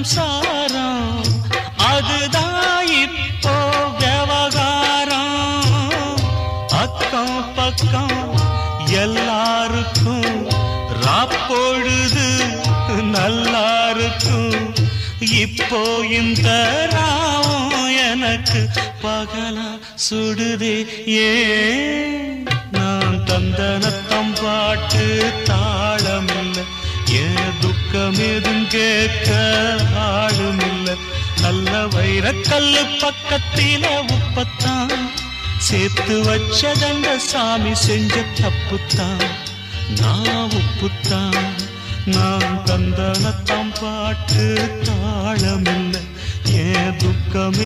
சம்சாரம் அதுதான் இப்போ விவகாரம். அக்கம் பக்கம் எல்லாருக்கும் ராப்பொழுது நல்லா இருக்கும். இப்போ இந்த ராவம் எனக்கு பகலா சுடுதே. ஏன் நான் தந்தனத்தம் பாட்டு தாளமில்ல, ஏன் துக்கம் எதும் கேட்க ஆளுமில்ல. நல்ல வைரக்கல்லு பக்கத்தில உப்பத்தான் சேர்த்து வச்சதங்க சாமி செஞ்ச தப்புத்தான். நான் உப்புத்தான், நான் தந்தனத்தம் பாட்டு தாளமில்ல, ஏன் துக்கம்